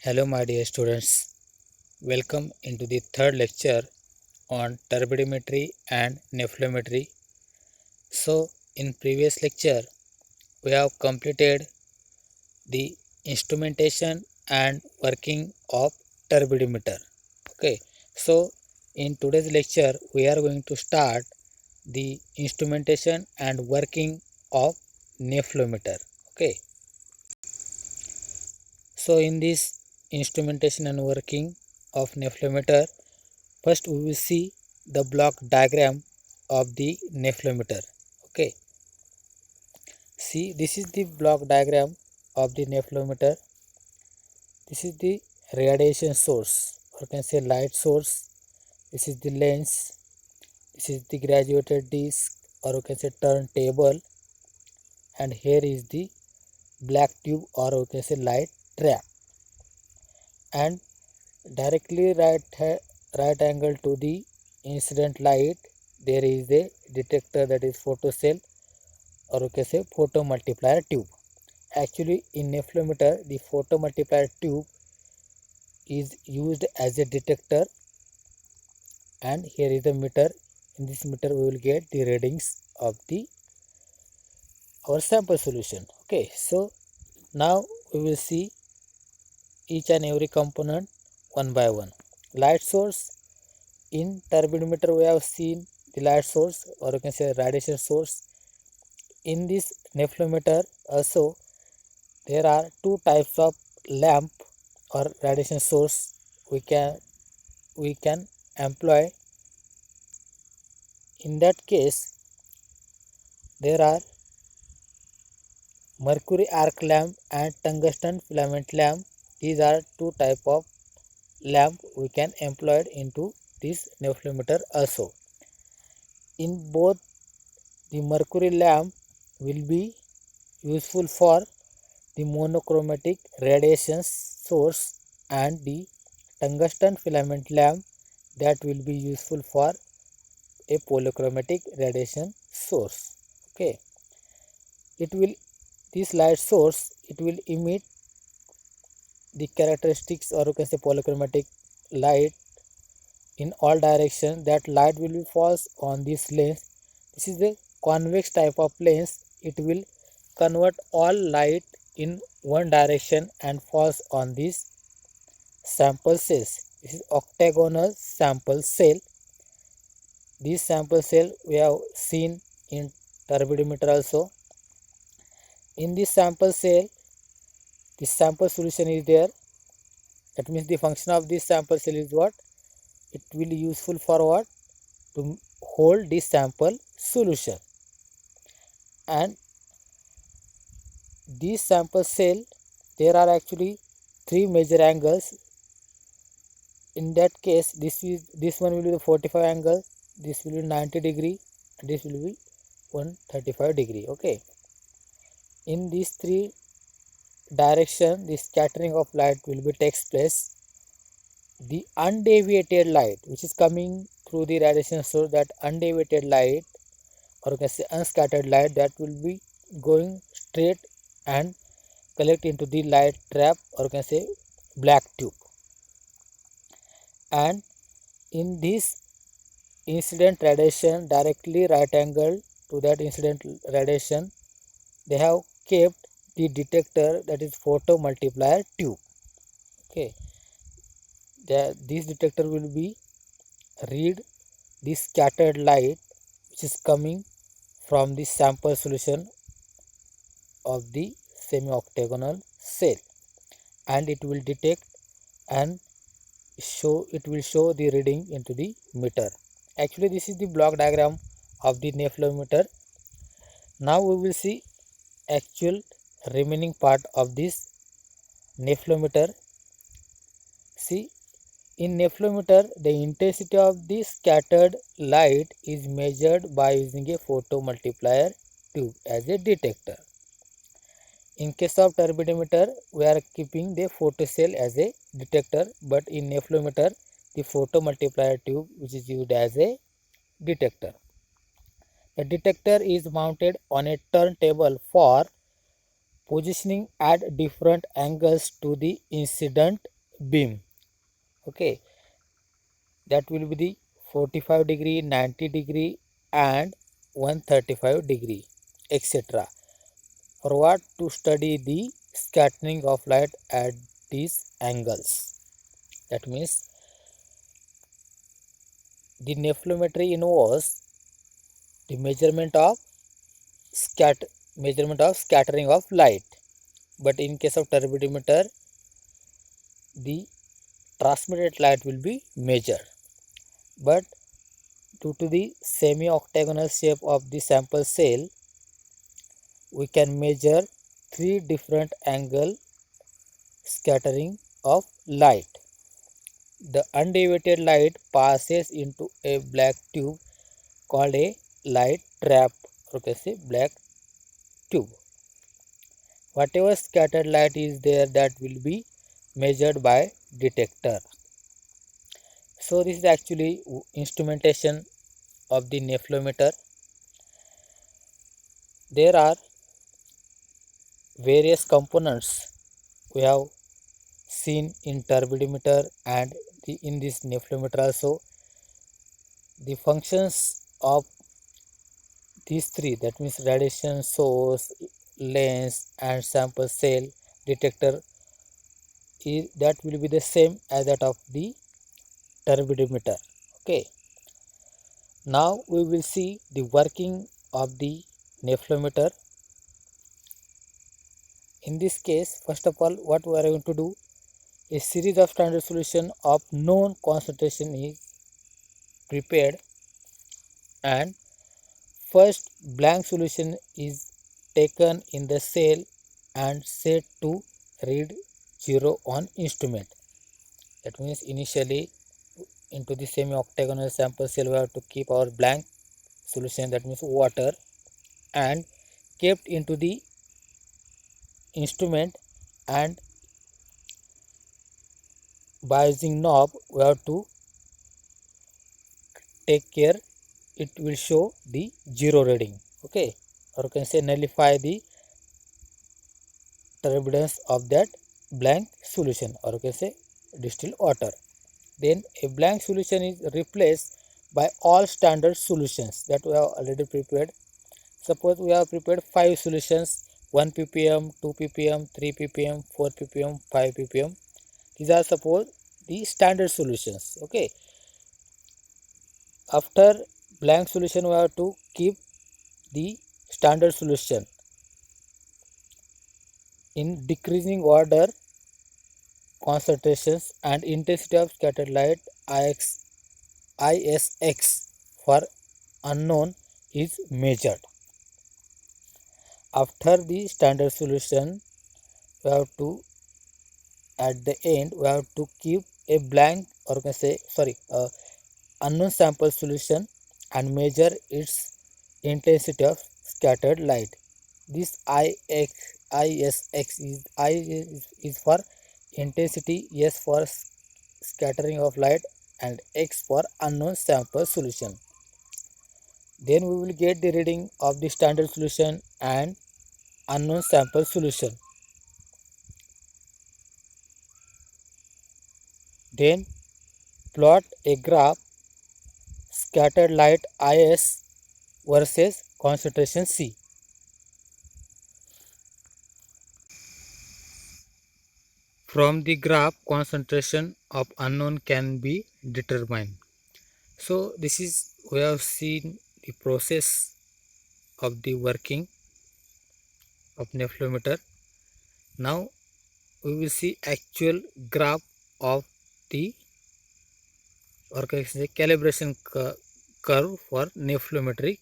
Hello my dear students, welcome into the third lecture on turbidimetry and nephelometry. So in previous lecture we have completed the instrumentation and working of turbidimeter. Okay, so in today's lecture we are going to start the instrumentation and working of nephelometer. Okay, so in this instrumentation and working of nephelometer, first we will see the block diagram of the nephelometer. Okay, see this is the block diagram of the nephelometer. This is the radiation source, or you can say light source. This is the lens. This is the graduated disc, or you can say turntable, and here is the black tube, or you can say light trap. And directly right angle to the incident light, there is a detector, that is photocell, or you can say photomultiplier tube. Actually in nephelometer the photomultiplier tube is used as a detector, and here is the meter. In this meter we will get the readings of the our sample solution. Okay, so now we will see each and every component one by one. Light source. In turbidimeter we have seen the light source, or you can say radiation source. In this nephelometer also there are two types of lamp or radiation source we can employ. In that case there are mercury arc lamp and tungsten filament lamp. These are two type of lamp we can employ into this nephelometer also. In both, the mercury lamp will be useful for the monochromatic radiation source, and the tungsten filament lamp that will be useful for a polychromatic radiation source. Okay, it will this light source, it will emit the characteristics, or you can say polychromatic light in all directions. That light will be falls on this lens. This is the convex type of lens. It will convert all light in one direction and falls on these sample cells. This is octagonal sample cell. This sample cell we have seen in turbidimeter also. In this sample cell, the sample solution is there. That means the function of this sample cell is what? It will be useful for what? To hold this sample solution. And this sample cell, there are actually three major angles. In that case, this one will be the 45 angle, this will be 90 degree, and this will be 135 degree. Okay, in these three direction the scattering of light will be takes place. The undeviated light which is coming through the radiation source, that undeviated light, or you can say unscattered light, that will be going straight and collect into the light trap, or you can say black tube. And in this incident radiation, directly right angle to that incident radiation, they have kept the detector, that is photomultiplier tube. Okay, this detector will be read the scattered light which is coming from the sample solution of the semi-octagonal cell, and it will detect and it will show the reading into the meter. Actually this is the block diagram of the nephelometer. Now we will see actual remaining part of this nephelometer. See, in nephelometer the intensity of the scattered light is measured by using a photomultiplier tube as a detector. In case of turbidimeter, we are keeping the photocell as a detector, but in nephelometer, the photomultiplier tube which is used as a detector. The detector is mounted on a turntable for positioning at different angles to the incident beam. Okay, that will be the 45 degree, 90 degree and 135 degree, etc. For what? To study the scattering of light at these angles. That means the nephelometry involves the measurement of scattering of light. But in case of turbidimeter, the transmitted light will be measured. But due to the semi-octagonal shape of the sample cell, we can measure three different angle scattering of light. The undeviated light passes into a black tube called a light trap, or can say black tube. Whatever scattered light is there, that will be measured by detector. So this is actually instrumentation of the nephelometer. There are various components we have seen in turbidimeter and in this nephelometer also. The functions of these three, that means radiation source, lens and sample cell detector, that will be the same as that of the turbidimeter. Okay, now we will see the working of the nephelometer. In this case, first of all, what we are going to do, a series of standard solution of known concentration is prepared, and first blank solution is taken in the cell and set to read 0 on instrument. That means initially into the semi-octagonal sample cell we have to keep our blank solution, that means water, and kept into the instrument, and by using knob we have to take care it will show the 0 reading. Okay, or you can say nullify the turbulence of that blank solution, or you can say distilled water. Then a blank solution is replaced by all standard solutions that we have already prepared. Suppose we have prepared 5 solutions, 1 ppm, 2 ppm, 3 ppm, 4 ppm, 5 ppm. These are suppose the standard solutions. Okay, after blank solution we have to keep the standard solution in decreasing order concentrations and intensity of scattered light ISX for unknown is measured. After the standard solution, we have to, at the end we have to keep a blank, or can say unknown sample solution and measure its intensity of scattered light. This ISX is for intensity, S for scattering of light and X for unknown sample solution. Then we will get the reading of the standard solution and unknown sample solution. Then plot a graph scattered light IS versus concentration C. From the graph, concentration of unknown can be determined. So this is, we have seen the process of the working of nephelometer. Now we will see actual graph of the, or can say calibration curve for nephelometric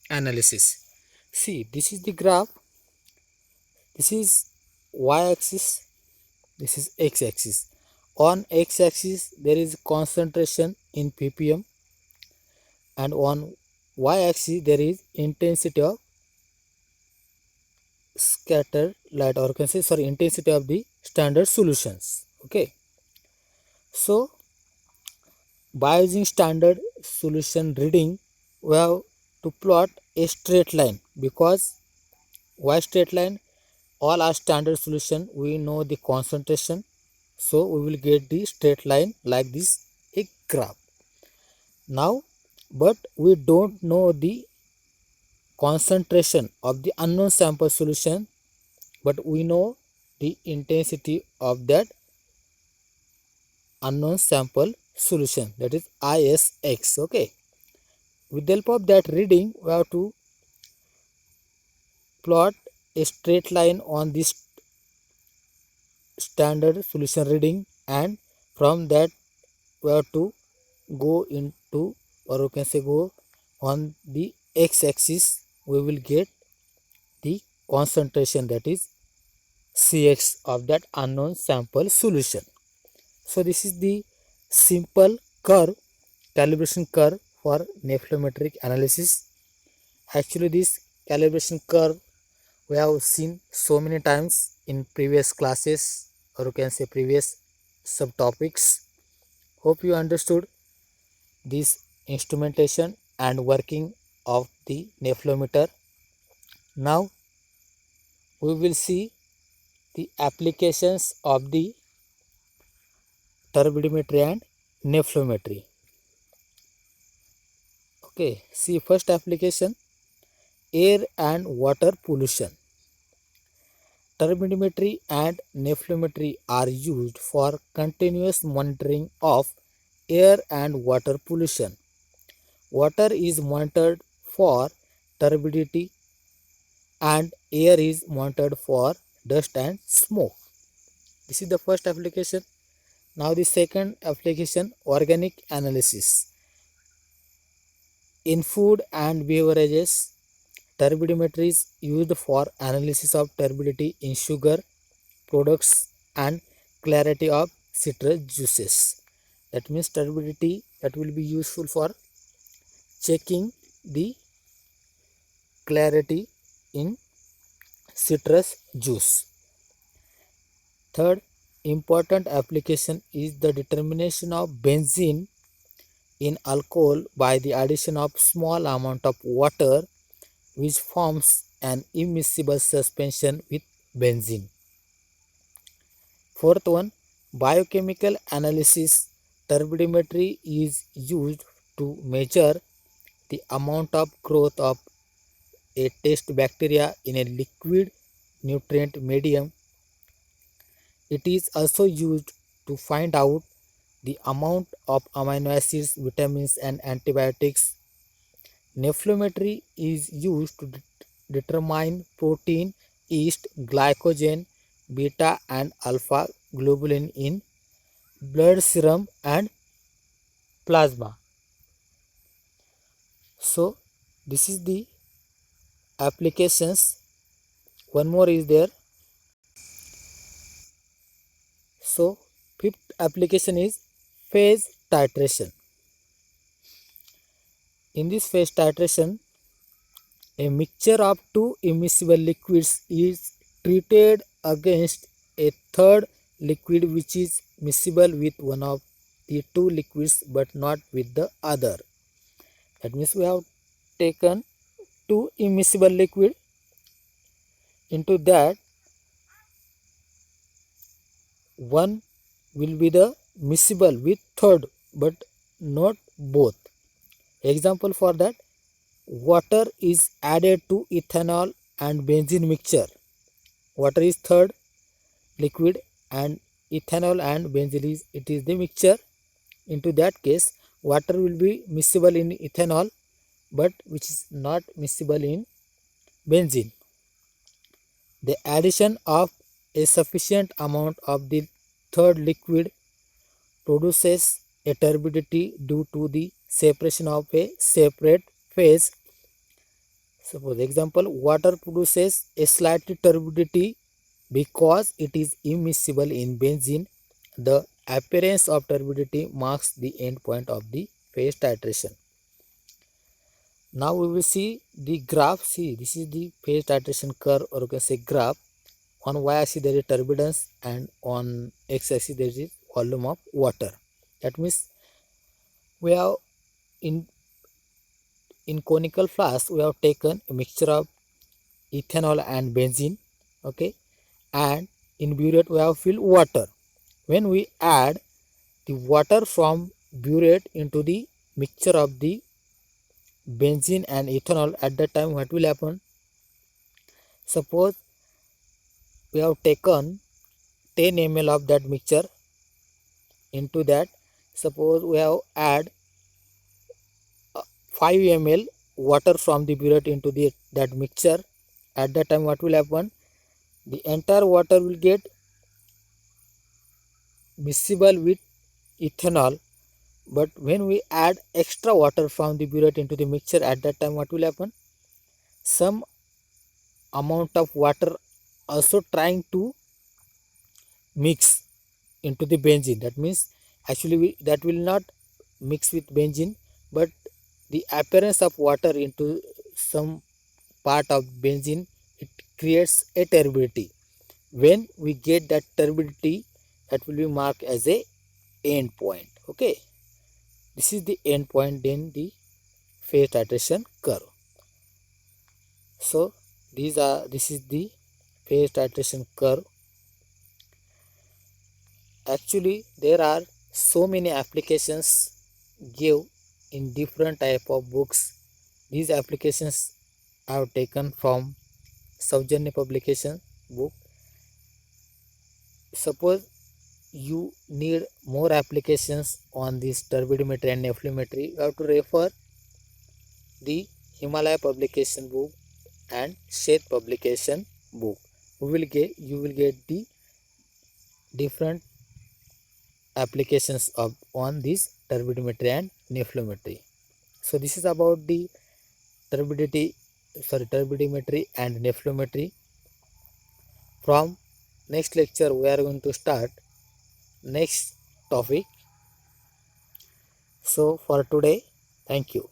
analysis. See, this is the graph. This is y-axis. This is x-axis. On x-axis there is concentration in ppm, and on y-axis there is intensity of scattered light, or can say intensity of the standard solutions. Okay, so by using standard solution reading we have to plot a straight line, because why straight line? All our standard solution we know the concentration, So we will get the straight line like this, a graph. Now, but we don't know the concentration of the unknown sample solution, but we know the intensity of that unknown sample solution, that is ISX. Okay, with the help of that reading we have to plot a straight line on this standard solution reading, and from that we have to go into, or you can say go on the x-axis, we will get the concentration, that is Cx of that unknown sample solution. So this is the simple curve, calibration curve for nephelometric analysis. Actually this calibration curve we have seen so many times in previous classes, or you can say previous subtopics. Hope you understood this instrumentation and working of the nephelometer. Now we will see the applications of the turbidimetry and nephelometry. Okay, see first application, air and water pollution. Turbidimetry and nephelometry are used for continuous monitoring of air and water pollution. Water is monitored for turbidity and air is monitored for dust and smoke. This is the first application. Now the second application, organic analysis. In food and beverages, turbidimetry is used for analysis of turbidity in sugar products and clarity of citrus juices. That means turbidity that will be useful for checking the clarity in citrus juice. Third important application is the determination of benzene in alcohol by the addition of small amount of water, which forms an immiscible suspension with benzene. Fourth one, biochemical analysis. Turbidimetry is used to measure the amount of growth of a test bacteria in a liquid nutrient medium. It is also used to find out the amount of amino acids, vitamins and antibiotics. Nephelometry is used to determine protein, yeast, glycogen, beta and alpha globulin in blood, serum and plasma. So this is the applications. One more is there. So fifth application is phase titration. In this phase titration, a mixture of two immiscible liquids is treated against a third liquid which is miscible with one of the two liquids but not with the other. That means we have taken two immiscible liquid, into that one will be the miscible with third but not both. Example for that, water is added to ethanol and benzene mixture. Water is third liquid and ethanol and benzene is the mixture. Into that case, water will be miscible in ethanol but which is not miscible in benzene. The addition of a sufficient amount of the third liquid produces a turbidity due to the separation of a separate phase. Suppose example, water produces a slight turbidity because it is immiscible in benzene. The appearance of turbidity marks the end point of the phase titration. Now we will see the graph. See, this is the phase titration curve, or you can say graph. On y-axis there is turbulence and on x-axis there is volume of water. That means we have in conical flask we have taken a mixture of ethanol and benzene. Okay, and in burette we have filled water. when we add the water from burette into the mixture of the benzene and ethanol, at that time what will happen? Suppose we have taken 10 ml of that mixture. Into that, suppose we have add 5 ml water from the burette into that mixture. At that time what will happen? The entire water will get miscible with ethanol. But when we add extra water from the burette into the mixture, at that time what will happen? Some amount of water also trying to mix into the benzene. That means actually that will not mix with benzene, but the appearance of water into some part of benzene, it creates a turbidity. When we get that turbidity, that will be marked as a end point. Okay, this is the end point in the phase titration curve. So this is the phase titration curve. Actually there are so many applications give in different type of books. These applications I have taken from Saujanya publication book. Suppose you need more applications on this turbidimetry and nephelometry, you have to refer the Himalaya publication book and Sheth publication book. You will get the different applications of on this turbidimetry and nephelometry. So this is about the turbidimetry and nephelometry. From next lecture we are going to start next topic. So for today, thank you.